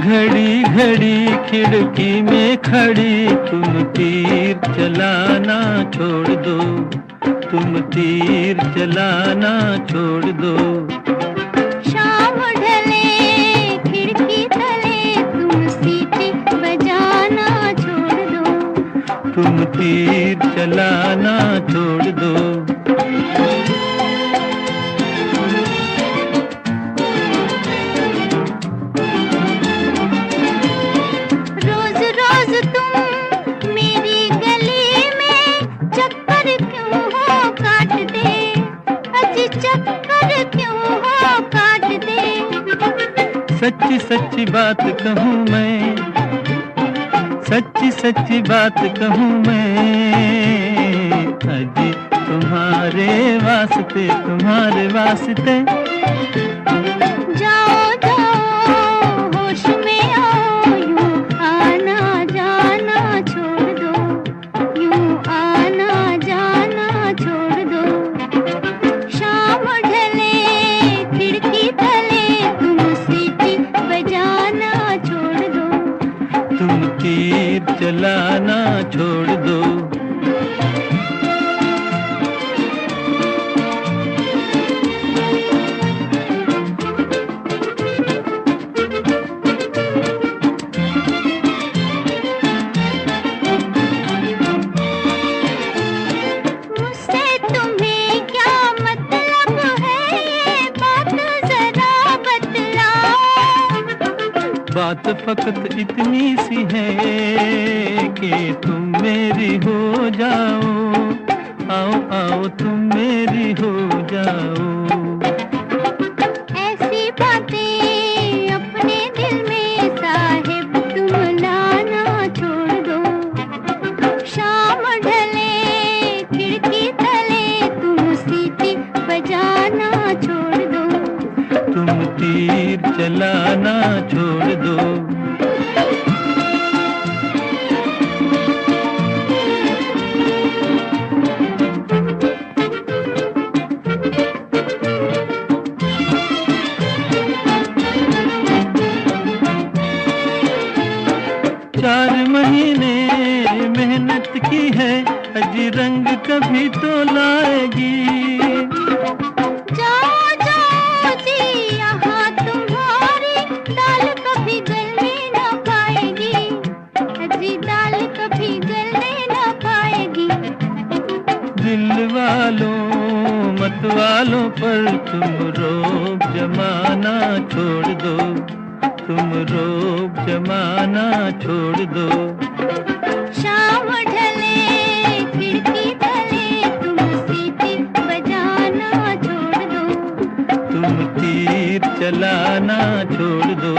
घड़ी घड़ी खिड़की में खड़ी तुम तीर चलाना छोड़ दो, तुम तीर चलाना छोड़ दो। शाम ढले खिड़की तले तुम सीटी बजाना छोड़ दो, तुम तीर चलाना छोड़ दो। सच्ची सच्ची बात कहूँ मैं, सच्ची सच्ची बात कहूँ मैं, अजी तुम्हारे वास्ते, तुम्हारे वास्ते। जाओ जाओ होश में आओ, यूं आना जाना छोड़ दो, यूं आना जाना छोड़ दो। शाम ढले खिड़की तले तुम सीटी बजाना छोड़ दो, तुम तीर चलाना छोड़ दो। बात फकत इतनी सी है कि तुम मेरी हो जाओ, आओ आओ तुम मेरी हो जाओ। ऐसी बातें अपने दिल में साहिब तुम लाना छोड़ दो, शाम ढले खिड़की तले तुम सीटी बजाना छोड़ दो, तुम तीर चलाना छोड़ दो। चार महीने मेहनत की है, अजी रंग कभी तो लाएगी। दिल वालों मत वालों पर तुम रोब जमाना छोड़ दो, तुम रोब जमाना छोड़ दो। शाम ढले खिड़की तले तुम सीटी बजाना छोड़ दो, तुम तीर चलाना छोड़ दो।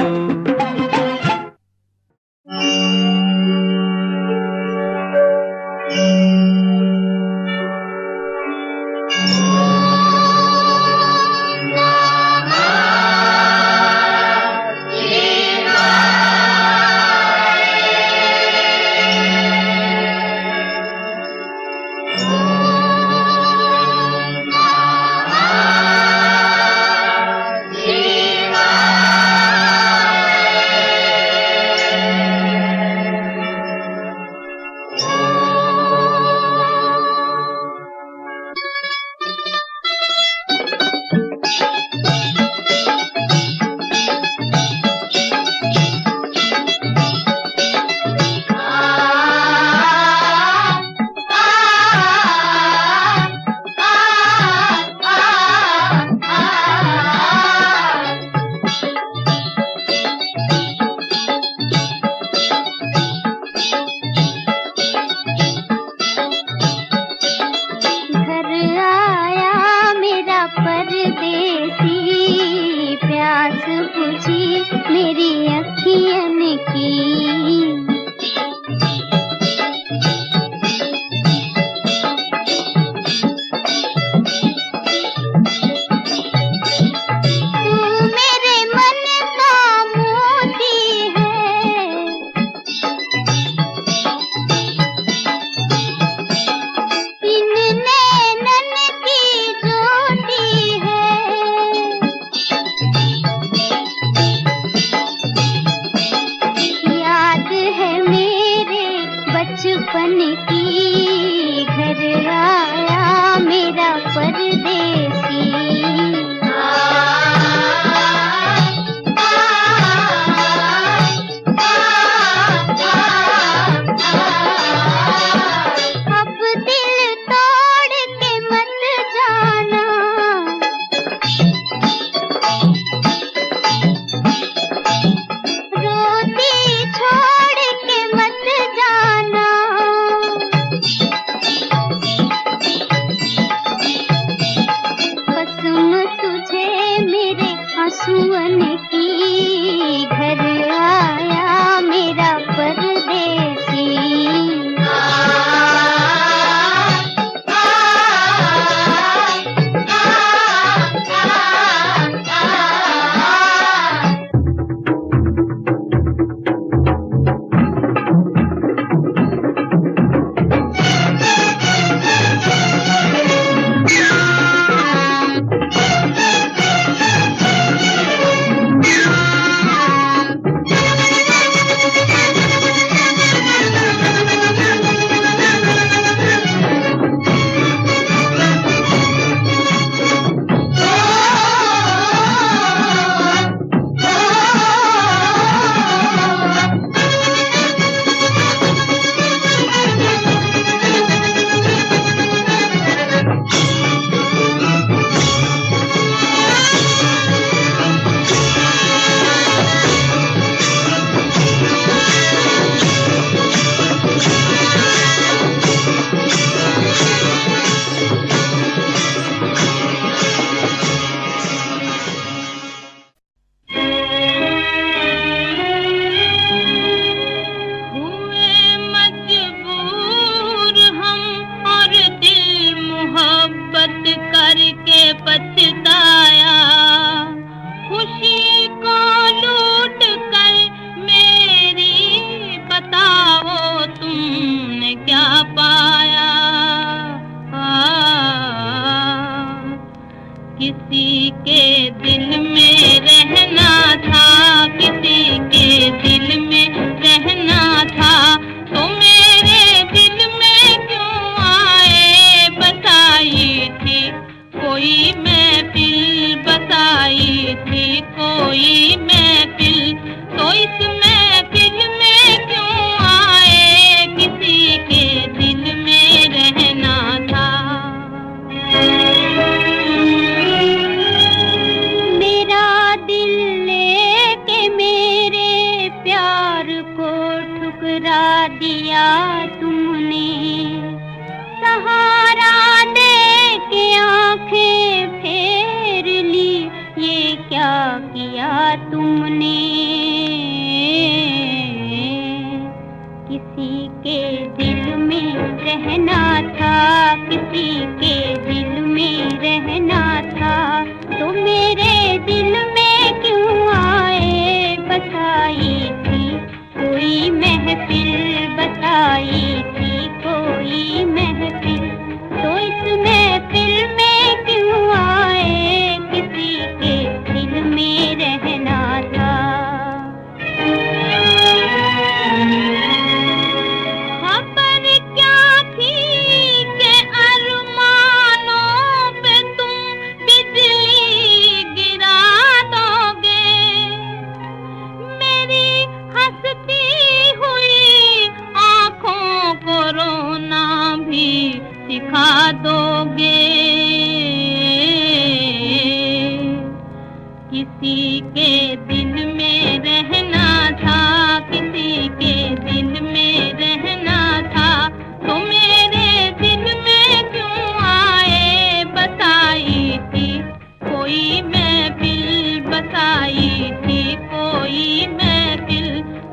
ठुकरा दिया तुमने, सहारा दे के आंखें फेर ली, ये क्या किया तुमने। किसी के दिल में रहना था, किसी के दिल में रहना था, तो मेरे दिल में क्यों आए बसाई थी कोई महफिल, बसाई थी कोई महफिल, तो इस महफिल में क्यों आए किसी के दिल में रहना था। खबर क्या थी कि अरमानों पे तुम बिजली गिरा दोगे, मेरी हंसती हुई आंखों को रोना भी सिखा दोगे। किसी के दिल में रहना था, किसी के दिल में रहना था, तो मेरे दिल में क्यों आए बसाई थी कोई महफिल, बसाई थी कोई महफिल,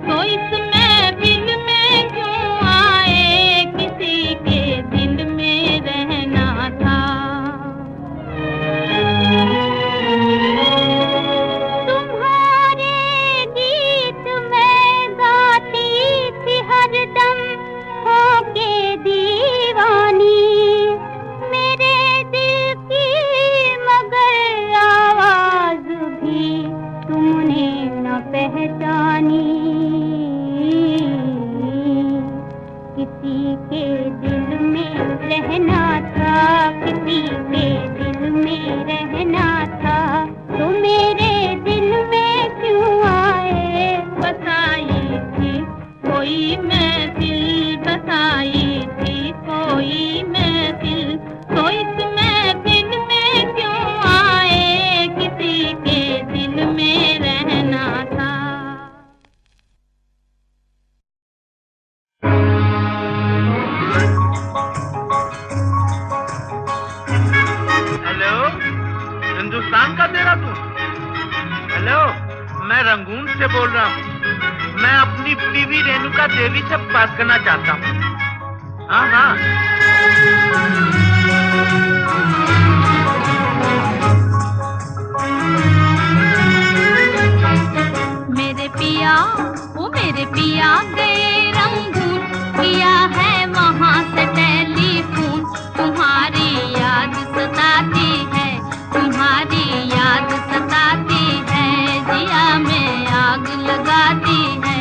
तो इस महफिल में क्यों आए किसी के दिल में रहना था। तुम्हारे गीत मैं गाती थी हरदम होके दीवानी, मेरे दिल की मगर आवाज भी तुमने न पहचानी। किसी के दिल में रहना था, किसी के दिल में रहना था, तो मेरे दिल में क्यों आए बसाई थी कोई महफिल, बसाई थी कोई महफिल, तो इस महफिल में क्यों आए किसी के दिल में रहना था। हेलो, हिंदुस्तान का तेरा तू? हेलो, मैं रंगून से बोल रहा हूँ। मैं अपनी बीवी रेणुका देवी से बात करना चाहता हूँ। हाँ हाँ। मेरे पिया, वो मेरे पिया गए रंगून, किया है वहाँ से टेलीफोन, तुम्हारी याद सताती है, तुम्हारी याद सताती है, जिया में आग लगाती है।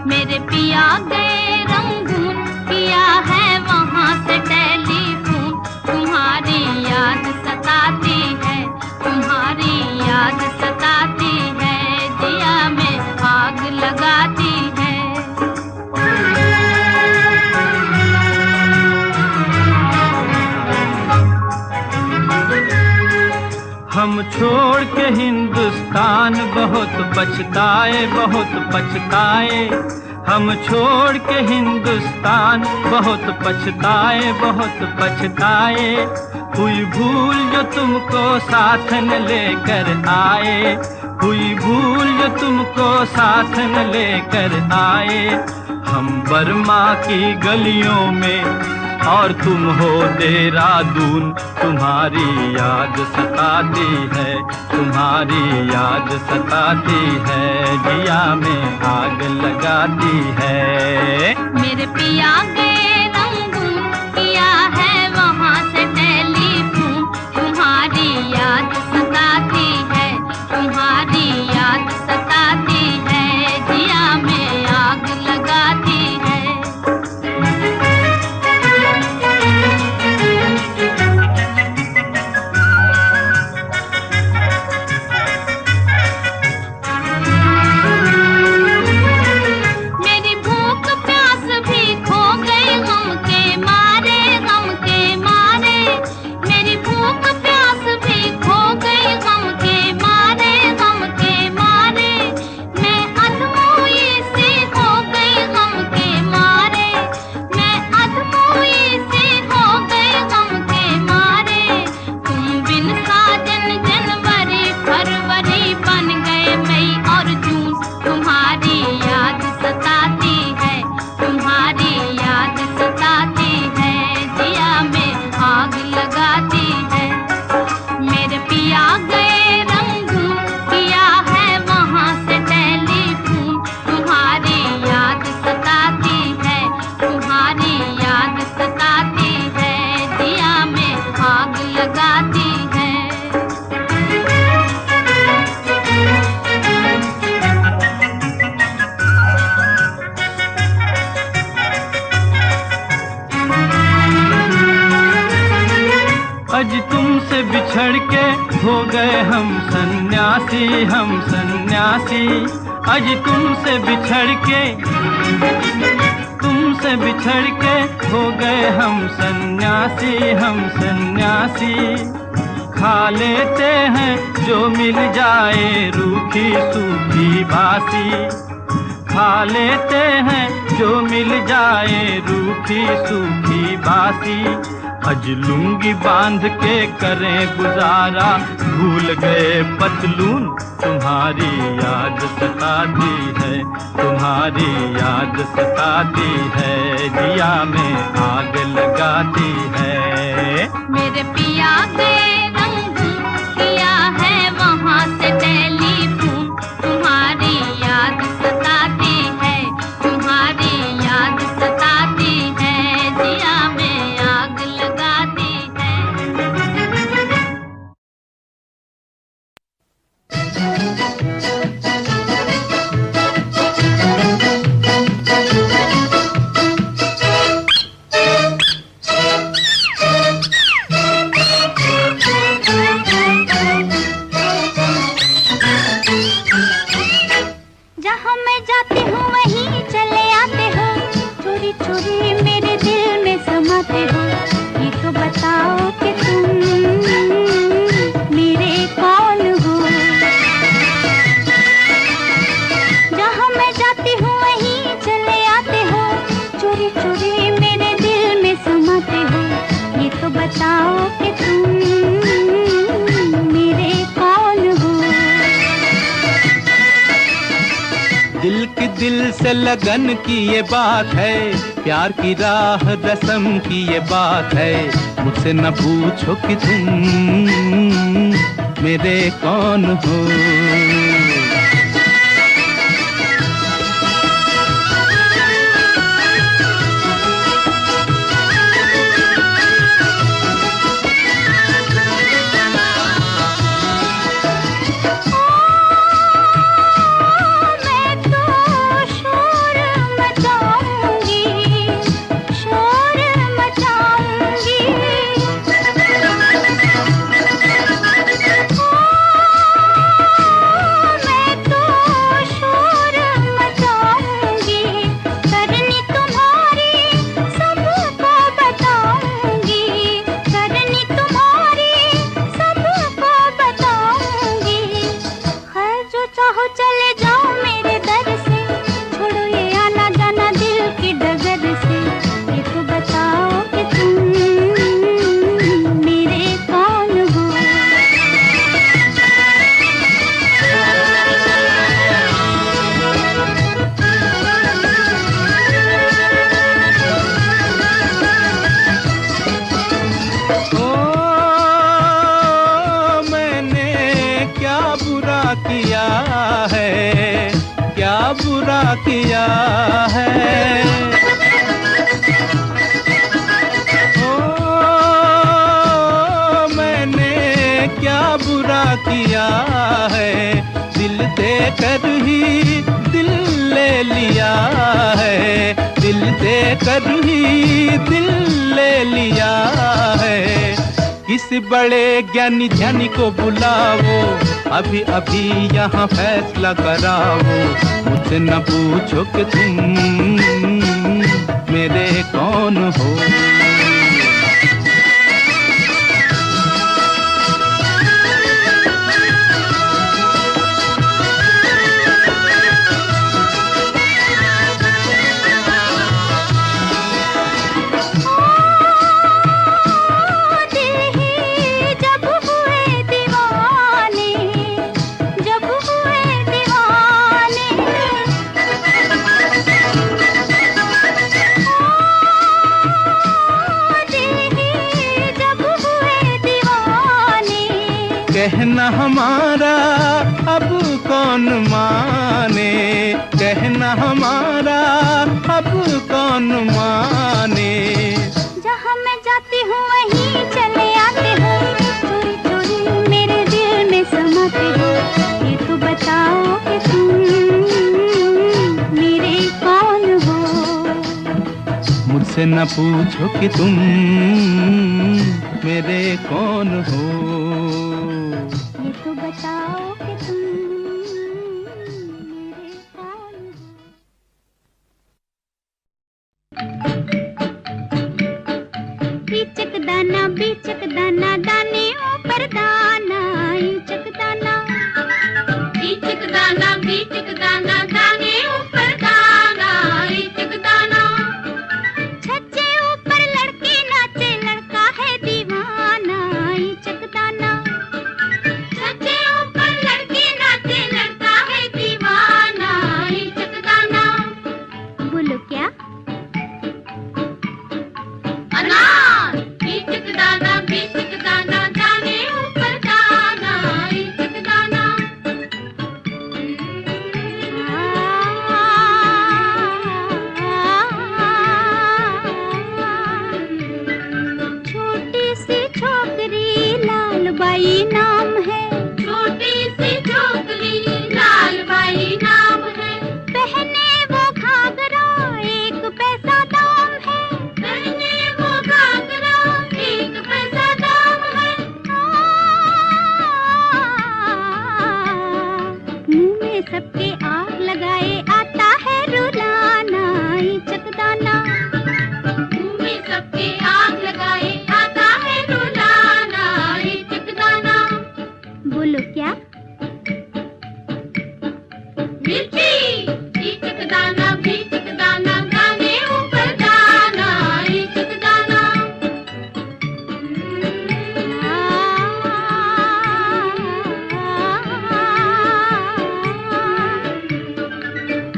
मेरे पिया गए रंगून, किया है वहाँ से टेलीफोन, तुम्हारी याद सताती है, तुम्हारी याद सताती है, जिया में आग लगाती है। हम छोड़ के हिंदुस्तान बहुत पछताए, बहुत पछताए। हम छोड़ के हिंदुस्तान बहुत पछताए, बहुत पछताए। हुई भूल जो तुमको साथ न लेकर आए, हुई भूल जो तुमको साथ न लेकर आए। हम बर्मा की गलियों में और तुम हो देहरादून, तुम्हारी याद सताती है, तुम्हारी याद सताती है, जिया में आग लगाती है। मेरे पिया गए रंगून, किया है वहाँ से टेलीफोन, तुम्हारी याद सताती है, तुम्हारी याद सताती है, जिया में आग लगाती है। मेरी भूख प्यास भी खो गई बिछड़ के हो गए हम सन्यासी, हम सन्यासी। आज तुमसे बिछड़ के हो गए हम सन्यासी, हम सन्यासी। खा लेते हैं जो मिल जाए रूखी सूखी बासी, खा लेते हैं जो मिल जाए रूखी सूखी बासी। आज लुंगी बांध के करें गुजारा, भूल गए पतलून तुम्हारी याद सताती है, तुम्हारी याद सताती है, जिया में आग लगाती है। मेरे पिया के रंग किया है वहाँ से टेलीफोन, तुम्हारी याद सताती है, तुम्हारी याद सताती है, जिया में आग लगाती है। जहाँ मैं जाती हूँ वहीं चले आते हो, चोरी चोरी मेरे दिल में समाते हो। ये तो बताओ कि तुम मेरे कौन हो। जहाँ मैं जाती हूँ वहीं चले आते हो, चोरी चोरी मेरे दिल में समाते हो। ये तो बताओ कि तुम मेरे कौन हो। दिल की दिल से लगन की ये बात है, प्यार की राह रस्म की ये बात है। मुझसे न पूछो कि तुम मेरे कौन हो। किया है ओ मैंने क्या बुरा किया है, दिल देकर ही दिल ले लिया है, दिल देकर ही दिल ले लिया है। किसी बड़े ज्ञानी ध्यानी को बुलाओ, अभी अभी यहाँ फैसला कराओ। मुझसे न पूछो कि तुम मेरे कौन हो। कहना हमारा अब कौन माने, कहना हमारा अब कौन माने। जहाँ मैं जाती हूँ वहीं चले आते हो, चोरी चोरी मेरे दिल में समाते हो। ये तो बताओ कि तुम मेरे कौन हो। मुझसे न पूछो कि तुम मेरे कौन हो, ये तो बताओ कि तुम मेरे कौन हो। बीचक दाना दाने ऊपर दाना, ईचक दाना दाने ऊपर दाना, ईचक दाना। छज्जे ऊपर लड़की नाचे, लड़का है दीवाना, ईचक दाना। छज्जे ऊपर लड़की नाचे, लड़का है दीवाना, ईचक दाना। बोलो क्या? अनार। ईचक दाना दाने ऊपर दाना, ईचक दाना। छोटी सी छोकरी लाल बाई नाम है, छोटी सी छोकरी लाल बाई नाम है। पहने वो घाघरा एक पैसा दाम है, पहने वो घाघरा एक पैसा दाम है। मुंह में सबके आग लगाए आता है रुलाना, ईचक दाना। मुंह में सबके आग लगाए आता है रुलाना, ईचक दाना। बोलो क्या? मिर्ची। ईचक दाना दाने ऊपर दाना, ईचक दाना।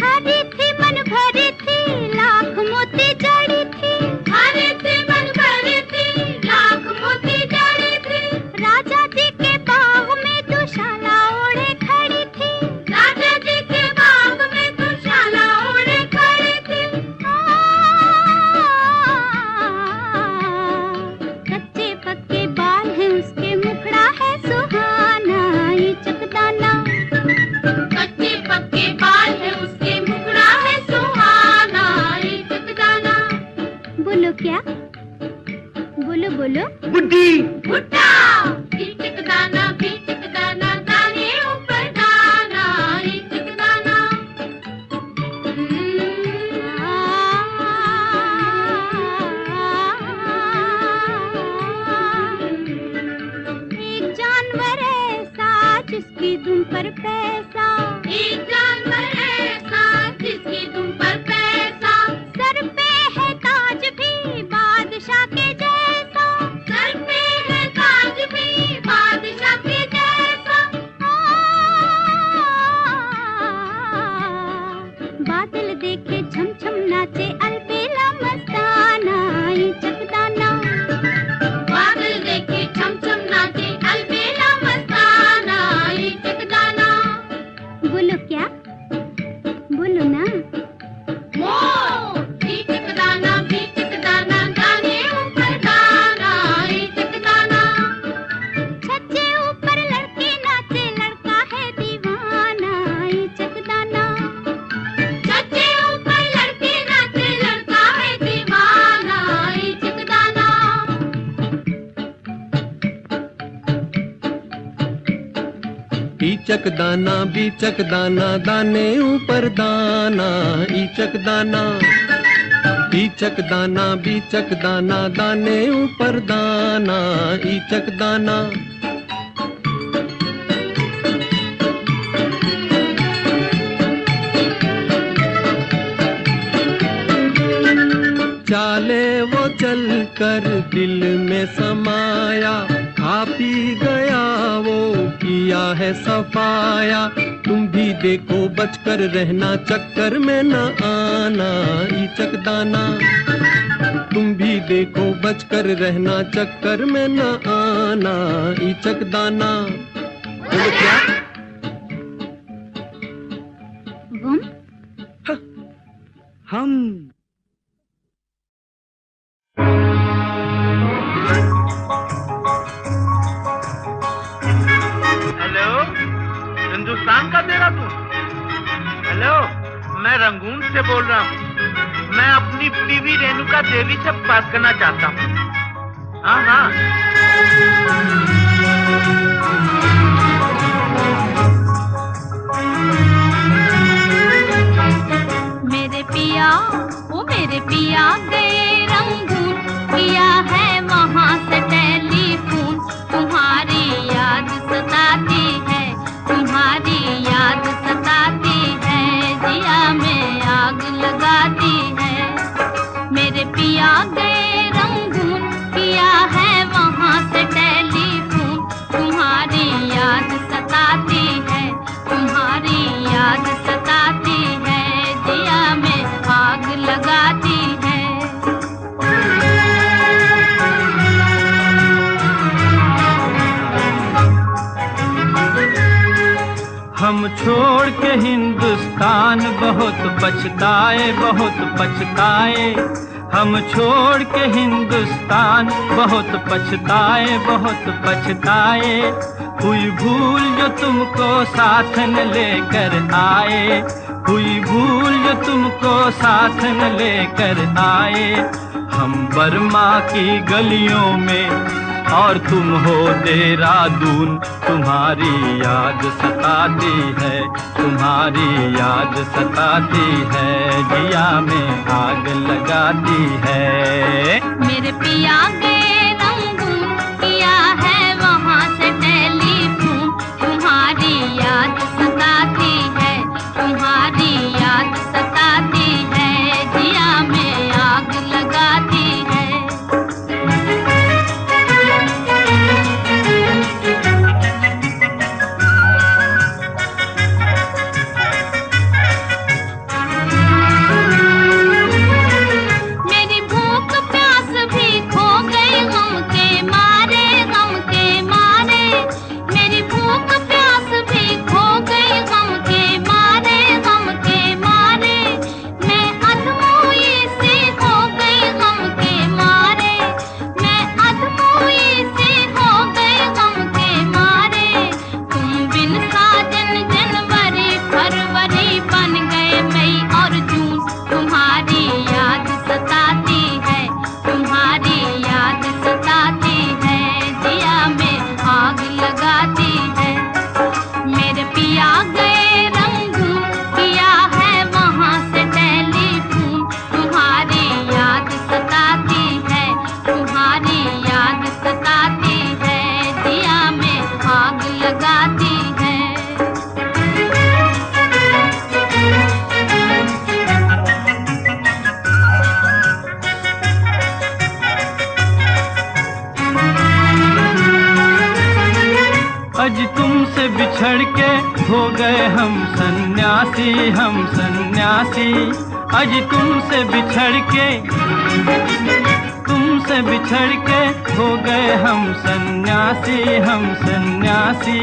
हरी थी मन भरी थी, लाख मोती जड़ी थी। हरी थी मन भरी थी, लाख मोती जड़ी थी। राजा जी के बाग में दुशाला ओढ़े खड़ी थी, राजा जी के बाग में दुशाला ओढ़े खड़ी थी। कच्चे पक्के बाल हैं उसके, मुखड़ा है सुहाना, ईचक दाना। कच्चे पक्के बाल है उसके, मुखड़ा है सुहाना, ईचक दाना। बोलो क्या? बोलो बोलो। बुड्ढी। भुट्टा। ईचक दाना दाने ऊपर दाना, ईचक दाना। एक जानवर ऐसा जिसकी दुम पर पैसा, एक जानवर ऐसा जिसकी दुम पर पैसा। सर पे है ताज भी बादशाह के जैसा, सर पे है ताज भी बादशाह के जैसा। बादल देखे झमझम नाचे अलबेला मस्ताना, ईचक दाना। बादल देखे झमझम नाचे अलबेला मस्ताना, ईचक दाना। बोलो क्या? बोलो ना। मोर। ईचक दाना दाने ऊपर दाना, ईचक दाना। छज्जे ऊपर लड़की नाचे, लड़का है दीवाना, ईचक दाना। छज्जे ऊपर लड़की नाचे, लड़का है दीवाना, ईचक दाना। ईचक दाना दाने ऊपर दाना, ईचक दाना। ईचक दाना दाने ऊपर दाना, ईचक दाना। चाले वो चल कर दिल में समाया, खा पी गया वो किया है सफाया। तुम भी देखो बचकर रहना, चक्कर में न आना, ईचक दाना। तुम भी देखो बचकर रहना, चक्कर में न आना, ईचक दाना। बोलो क्या? हम। हेलो, हिंदुस्तान का देहरादून। हेलो, मैं रंगून से बोल रहा हूँ। मैं अपनी बीवी रेणुका देवी से बात करना चाहता हूँ। हाँ हाँ। मेरे पिया, वो मेरे पिया गए रंगून, किया है वहाँ से टेलीफोन। तुम्हारी याद सताती है, तुम्हारी याद सताती है, जिया में आग लगाती है। मेरे पिया गए रंगून, किया है वहाँ से टेलीफोन। तुम्हारी याद सताती है, तुम्हारी याद सताती है, जिया में आग लगाती है। हम छोड़ के हिंदुस्तान बहुत पछताए, बहुत पछताए। हम छोड़ के हिंदुस्तान बहुत पछताए, बहुत पछताए। हुई भूल जो तुमको साथ न लेकर आए, हुई भूल जो तुमको साथ न लेकर आए। हम बर्मा की गलियों में और तुम हो देहरादून। तुम्हारी याद सताती है, तुम्हारी याद सताती है, जिया में आग लगाती है। मेरे पिया गए रंगून, किया है वहाँ से टेलीफोन। तुम्हारी याद सताती है, तुम्हारी याद सताती है, जिया में आग लगाती है। आज तुमसे बिछड़ के हो गए हम सन्यासी, हम सन्यासी। आज तुमसे बिछड़ के हो गए हम सन्यासी, हम सन्यासी।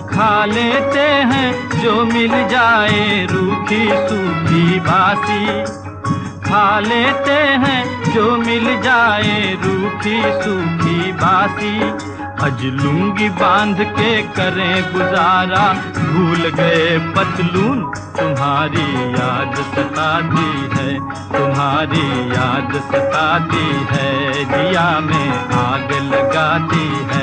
खा लेते हैं जो मिल जाए रूखी सूखी बासी, खा लेते हैं जो मिल जाए रूखी सूखी बासी। अज लुंगी बांध के करें गुजारा, भूल गए पतलून। तुम्हारी याद सताती है, तुम्हारी याद सताती है, जिया में आग लगाती है।